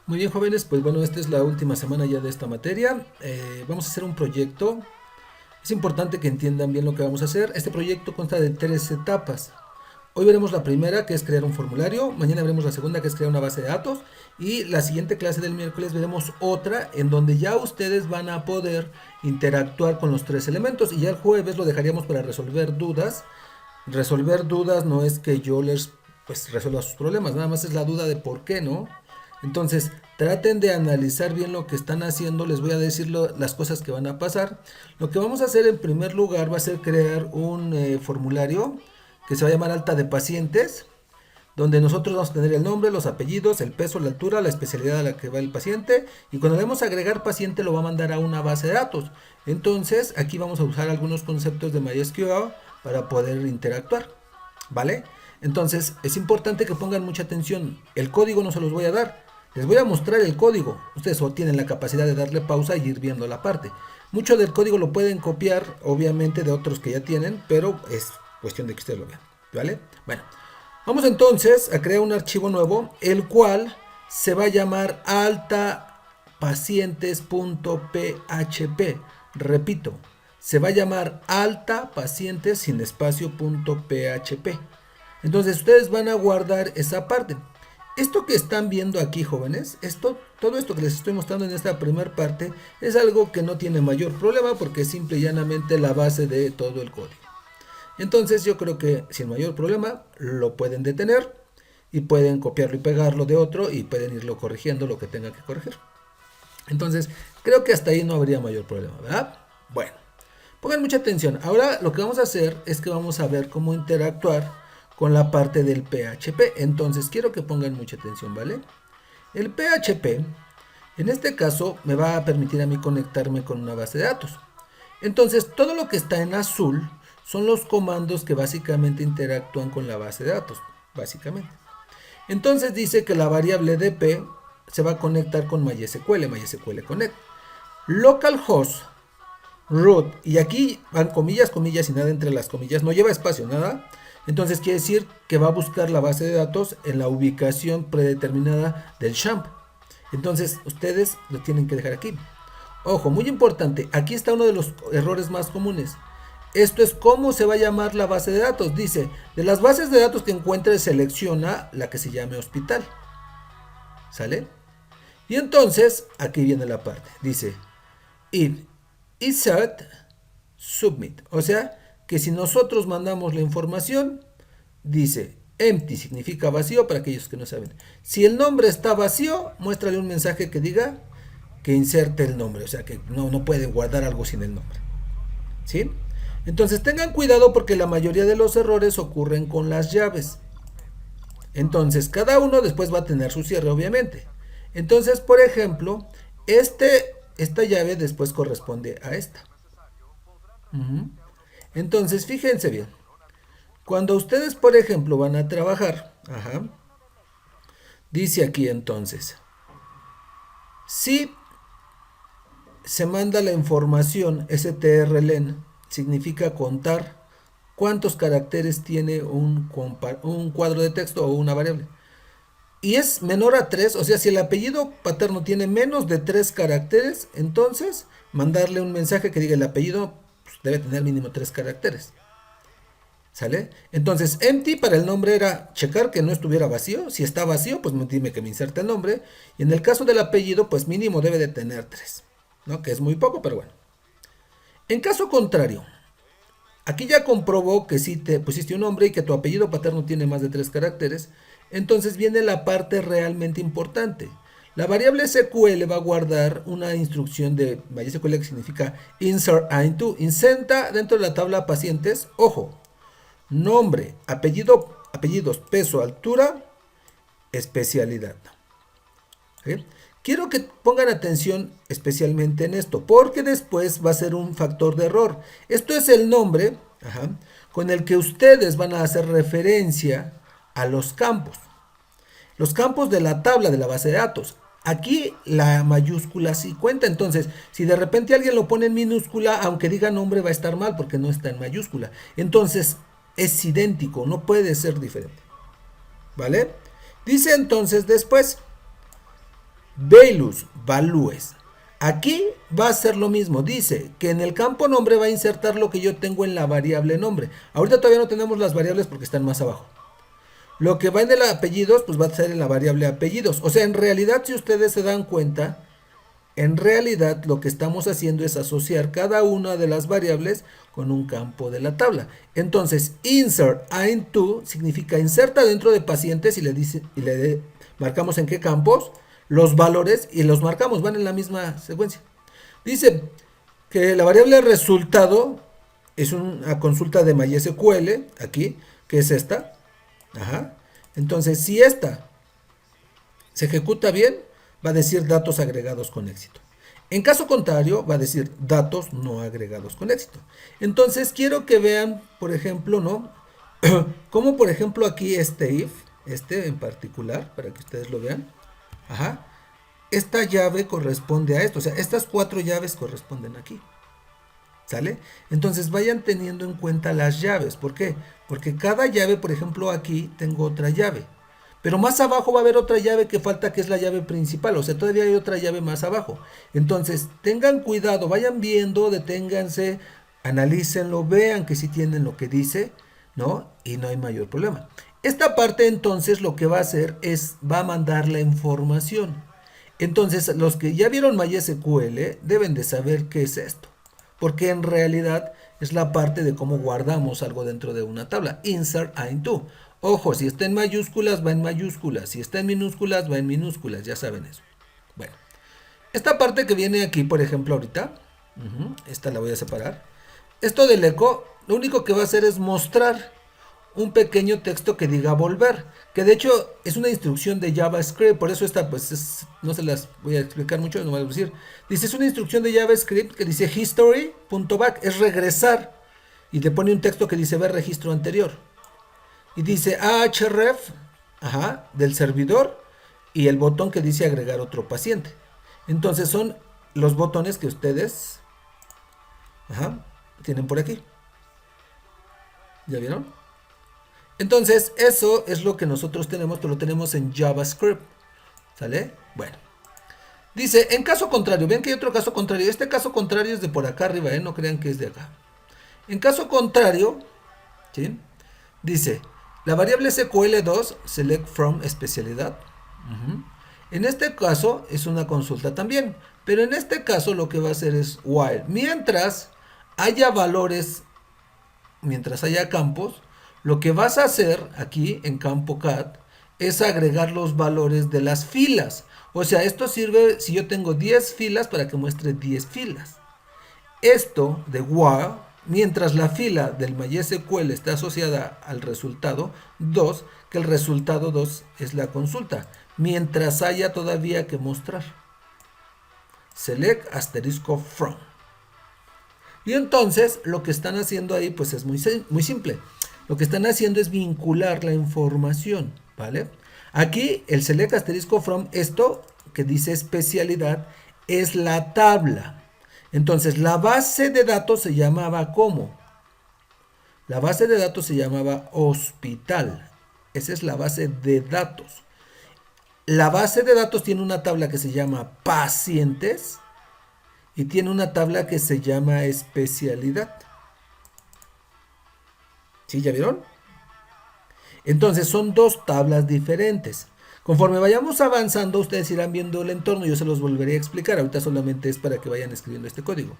Muy bien, jóvenes, pues bueno, esta es la última semana ya de esta materia. Vamos a hacer un proyecto. Es importante que entiendan bien lo que vamos a hacer. Este proyecto consta de tres etapas. Hoy veremos la primera, que es crear un formulario. Mañana veremos la segunda, que es crear una base de datos. Y la siguiente clase del miércoles veremos otra en donde ya ustedes van a poder interactuar con los tres elementos. Y ya el jueves lo dejaríamos para resolver dudas. Resolver dudas no es que yo les pues resuelva sus problemas, nada más es la duda de por qué, ¿no? Entonces, traten de analizar bien lo que están haciendo, les voy a decir las cosas que van a pasar. Lo que vamos a hacer en primer lugar va a ser crear un formulario que se va a llamar alta de pacientes, donde nosotros vamos a tener el nombre, los apellidos, el peso, la altura, la especialidad a la que va el paciente, y cuando le demos a agregar paciente lo va a mandar a una base de datos. Entonces, aquí vamos a usar algunos conceptos de MySQL para poder interactuar, ¿vale? Entonces, es importante que pongan mucha atención. El código no se los voy a dar, les voy a mostrar el código. Ustedes solo tienen la capacidad de darle pausa y ir viendo la parte. Mucho del código lo pueden copiar, obviamente, de otros que ya tienen, pero es cuestión de que ustedes lo vean, ¿vale? Bueno, vamos entonces a crear un archivo nuevo, el cual se va a llamar altapacientes.php. Repito, se va a llamar altapacientes sin espacio.php. Entonces ustedes van a guardar esa parte. Esto que están viendo aquí, jóvenes, todo esto que les estoy mostrando en esta primera parte es algo que no tiene mayor problema porque es simple y llanamente la base de todo el código. Entonces yo creo que sin mayor problema lo pueden detener y pueden copiarlo y pegarlo de otro y pueden irlo corrigiendo lo que tenga que corregir. Entonces creo que hasta ahí no habría mayor problema, ¿verdad? Bueno, pongan mucha atención. Ahora lo que vamos a hacer es que vamos a ver cómo interactuar con la parte del PHP. Entonces quiero que pongan mucha atención, ¿vale? El PHP, en este caso, me va a permitir a mí conectarme con una base de datos. Entonces, todo lo que está en azul son los comandos que básicamente interactúan con la base de datos, básicamente. Entonces dice que la variable dp se va a conectar con MySQL, MySQL Connect. Localhost root, y aquí van comillas, comillas y nada entre las comillas, no lleva espacio, nada. Entonces quiere decir que va a buscar la base de datos en la ubicación predeterminada del champ. Entonces ustedes lo tienen que dejar aquí. Ojo, muy importante, aquí está uno de los errores más comunes. Esto es cómo se va a llamar la base de datos. Dice, de las bases de datos que encuentres, selecciona la que se llame hospital. ¿Sale? Y entonces, aquí viene la parte. Dice, if insert submit. O sea, que si nosotros mandamos la información, dice, empty significa vacío para aquellos que no saben. Si el nombre está vacío, muéstrale un mensaje que diga que inserte el nombre. O sea, que no puede guardar algo sin el nombre. ¿Sí? Entonces tengan cuidado porque la mayoría de los errores ocurren con las llaves. Entonces cada uno después va a tener su cierre, obviamente. Entonces, por ejemplo, esta llave después corresponde a esta. Entonces, fíjense bien. Cuando ustedes, por ejemplo, van a trabajar, dice aquí entonces, si se manda la información strlen, significa contar cuántos caracteres tiene un cuadro de texto o una variable. Y es menor a 3, o sea, si el apellido paterno tiene menos de 3 caracteres, entonces mandarle un mensaje que diga el apellido pues, debe tener mínimo 3 caracteres. ¿Sale? Entonces, empty para el nombre era checar que no estuviera vacío. Si está vacío, pues dime que me inserte el nombre. Y en el caso del apellido, pues mínimo debe de tener 3, ¿no? Que es muy poco, pero bueno. En caso contrario, aquí ya comprobó que si te pusiste un nombre y que tu apellido paterno tiene más de 3 caracteres, entonces viene la parte realmente importante. La variable SQL va a guardar una instrucción de MySQL que significa insert into, inserta dentro de la tabla pacientes, ojo, nombre, apellidos, peso, altura, especialidad. ¿Sí? Quiero que pongan atención especialmente en esto, porque después va a ser un factor de error. Esto es el nombre con el que ustedes van a hacer referencia a los campos. Los campos de la tabla de la base de datos. Aquí la mayúscula sí cuenta, entonces si de repente alguien lo pone en minúscula, aunque diga nombre va a estar mal porque no está en mayúscula. Entonces es idéntico, no puede ser diferente. ¿Vale? Dice entonces después, values. Aquí va a ser lo mismo. Dice que en el campo nombre va a insertar lo que yo tengo en la variable nombre. Ahorita todavía no tenemos las variables porque están más abajo. Lo que va en el apellidos, pues va a ser en la variable apellidos. O sea, en realidad, si ustedes se dan cuenta, en realidad lo que estamos haciendo es asociar cada una de las variables con un campo de la tabla. Entonces, insert into significa inserta dentro de pacientes y le marcamos en qué campos los valores y los marcamos, van en la misma secuencia. Dice que la variable resultado es una consulta de MySQL, aquí, que es esta. Ajá. Entonces, si esta se ejecuta bien, va a decir datos agregados con éxito. En caso contrario, va a decir datos no agregados con éxito. Entonces, quiero que vean, por ejemplo, ¿no? Como por ejemplo aquí este if, este en particular, para que ustedes lo vean. Ajá. Esta llave corresponde a esto, o sea, estas 4 llaves corresponden aquí. ¿Sale? Entonces vayan teniendo en cuenta las llaves. ¿Por qué? Porque cada llave, por ejemplo, aquí tengo otra llave. Pero más abajo va a haber otra llave que falta, que es la llave principal. O sea, todavía hay otra llave más abajo. Entonces, tengan cuidado, vayan viendo, deténganse, analícenlo, vean que sí tienen lo que dice, ¿no? Y no hay mayor problema. Esta parte entonces lo que va a hacer es, va a mandar la información. Entonces, los que ya vieron MySQL deben de saber qué es esto. Porque en realidad es la parte de cómo guardamos algo dentro de una tabla. Insert into. Ojo, si está en mayúsculas, va en mayúsculas. Si está en minúsculas, va en minúsculas. Ya saben eso. Bueno, esta parte que viene aquí, por ejemplo, ahorita. Esta la voy a separar. Esto del eco, lo único que va a hacer es mostrar un pequeño texto que diga volver, que de hecho es una instrucción de JavaScript, por eso esta pues no se las voy a explicar mucho, no voy a decir. Dice, es una instrucción de JavaScript que dice history.back, es regresar, y le pone un texto que dice ver registro anterior, y dice ahref, del servidor, y el botón que dice agregar otro paciente. Entonces son los botones que ustedes tienen por aquí. ¿Ya vieron? Entonces, eso es lo que nosotros tenemos, pero lo tenemos en JavaScript. ¿Sale? Bueno. Dice, en caso contrario, ven que hay otro caso contrario. Este caso contrario es de por acá arriba, no crean que es de acá. En caso contrario, ¿sí? Dice, la variable SQL2, select from especialidad. En este caso es una consulta también, pero en este caso lo que va a hacer es while. Mientras haya valores, mientras haya campos, lo que vas a hacer aquí en campo cat es agregar los valores de las filas. O sea, esto sirve si yo tengo 10 filas para que muestre 10 filas. Esto de while, mientras la fila del MySQL está asociada al resultado 2, que el resultado 2 es la consulta, mientras haya todavía que mostrar. Select asterisco from. Y entonces lo que están haciendo ahí pues es muy simple. Lo que están haciendo es vincular la información, ¿vale? Aquí el select asterisco from, esto que dice especialidad, es la tabla. Entonces la base de datos se llamaba ¿cómo? La base de datos se llamaba hospital. Esa es la base de datos. La base de datos tiene una tabla que se llama pacientes y tiene una tabla que se llama especialidad. ¿Sí? ¿Ya vieron? Entonces son dos tablas diferentes. Conforme vayamos avanzando, ustedes irán viendo el entorno. Yo se los volveré a explicar. Ahorita solamente es para que vayan escribiendo este código.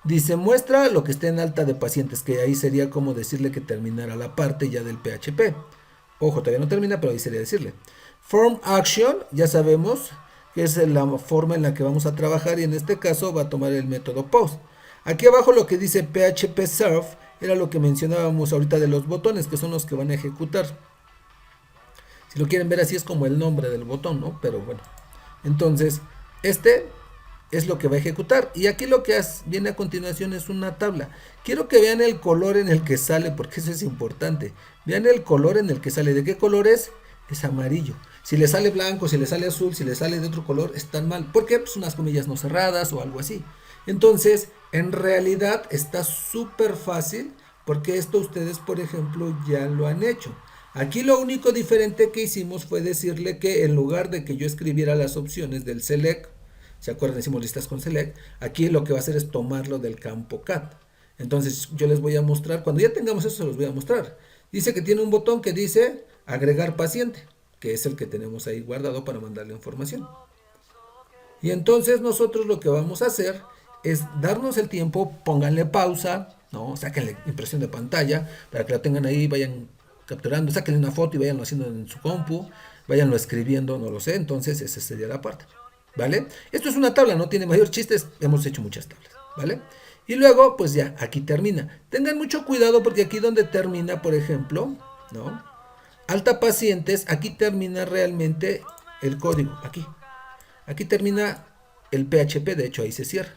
Dice, muestra lo que esté en alta de pacientes, que ahí sería como decirle que terminara la parte ya del PHP. Ojo, todavía no termina, pero ahí sería decirle. Form action, ya sabemos que es la forma en la que vamos a trabajar y en este caso va a tomar el método post. Aquí abajo lo que dice PHP serve era lo que mencionábamos ahorita de los botones, que son los que van a ejecutar. Si lo quieren ver así es como el nombre del botón, ¿no? Pero bueno. Entonces, este es lo que va a ejecutar. Y aquí lo que viene a continuación es una tabla. Quiero que vean el color en el que sale, porque eso es importante. Vean el color en el que sale. ¿De qué color es? Es amarillo. Si le sale blanco, si le sale azul, si le sale de otro color, están mal. ¿Por qué? Pues unas comillas no cerradas o algo así. Entonces, en realidad está súper fácil, porque esto ustedes, por ejemplo, ya lo han hecho. Aquí lo único diferente que hicimos fue decirle que en lugar de que yo escribiera las opciones del select, ¿se acuerdan? Hicimos listas con select. Aquí lo que va a hacer es tomarlo del campo cat. Entonces yo les voy a mostrar, cuando ya tengamos eso se los voy a mostrar. Dice que tiene un botón que dice agregar paciente, que es el que tenemos ahí guardado para mandarle información. Y entonces nosotros lo que vamos a hacer es darnos el tiempo, pónganle pausa, ¿no? Sáquenle impresión de pantalla para que lo tengan ahí, vayan capturando, sáquenle una foto y vayanlo haciendo en su compu, vayanlo escribiendo, no lo sé. Entonces esa sería la parte, ¿vale? Esto es una tabla, no tiene mayor chistes, hemos hecho muchas tablas, ¿vale? Y luego, pues ya, aquí termina. Tengan mucho cuidado porque aquí donde termina, por ejemplo, ¿no? Alta pacientes, aquí termina realmente el código, aquí. Aquí termina el PHP, de hecho ahí se cierra.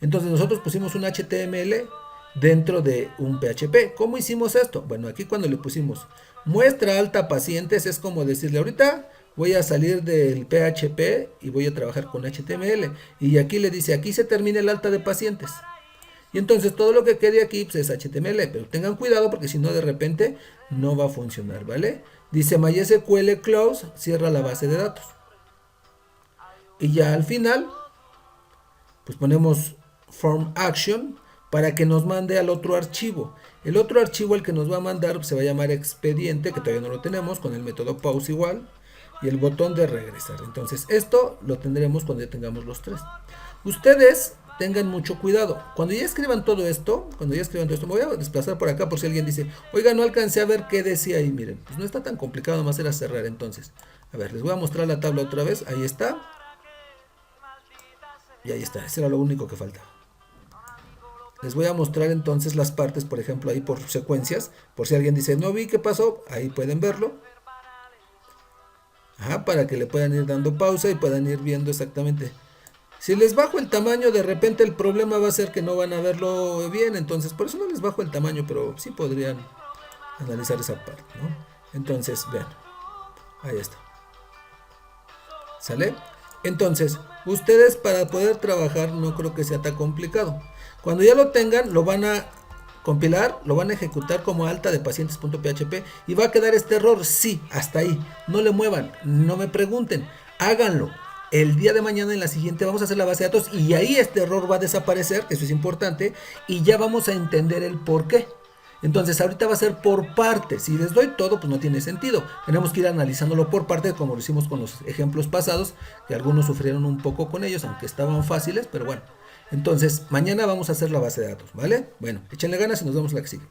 Entonces nosotros pusimos un HTML dentro de un PHP. ¿Cómo hicimos esto? Bueno, aquí cuando le pusimos muestra alta pacientes es como decirle ahorita voy a salir del PHP y voy a trabajar con HTML. Y aquí le dice aquí se termina el alta de pacientes. Y entonces todo lo que quede aquí pues, es HTML, pero tengan cuidado porque si no de repente no va a funcionar, ¿vale? Dice MySQL close, cierra la base de datos. Y ya al final, pues ponemos form action para que nos mande al otro archivo. El otro archivo al que nos va a mandar se va a llamar expediente, que todavía no lo tenemos, con el método pause igual, y el botón de regresar. Entonces esto lo tendremos cuando ya tengamos los tres. Ustedes tengan mucho cuidado. Cuando ya escriban todo esto, me voy a desplazar por acá por si alguien dice, oiga, no alcancé a ver qué decía ahí. Miren, pues no está tan complicado, nomás era cerrar entonces. A ver, les voy a mostrar la tabla otra vez. Ahí está. Y ahí está, eso era lo único que faltaba. Les voy a mostrar entonces las partes, por ejemplo, ahí por secuencias. Por si alguien dice, no vi qué pasó, ahí pueden verlo. Ajá, para que le puedan ir dando pausa y puedan ir viendo exactamente. Si les bajo el tamaño, de repente el problema va a ser que no van a verlo bien. Entonces, por eso no les bajo el tamaño, pero sí podrían analizar esa parte, ¿no? Entonces, vean. Ahí está. ¿Sale? Entonces, ustedes para poder trabajar no creo que sea tan complicado. Cuando ya lo tengan, lo van a compilar, lo van a ejecutar como alta de pacientes.php y va a quedar este error. Sí, hasta ahí. No le muevan, no me pregunten, háganlo. El día de mañana en la siguiente vamos a hacer la base de datos y ahí este error va a desaparecer, eso es importante, y ya vamos a entender el por qué. Entonces ahorita va a ser por partes. Si les doy todo, pues no tiene sentido. Tenemos que ir analizándolo por partes, como lo hicimos con los ejemplos pasados, que algunos sufrieron un poco con ellos, aunque estaban fáciles, pero bueno. Entonces, mañana vamos a hacer la base de datos, ¿vale? Bueno, échenle ganas y nos vemos la que sigue.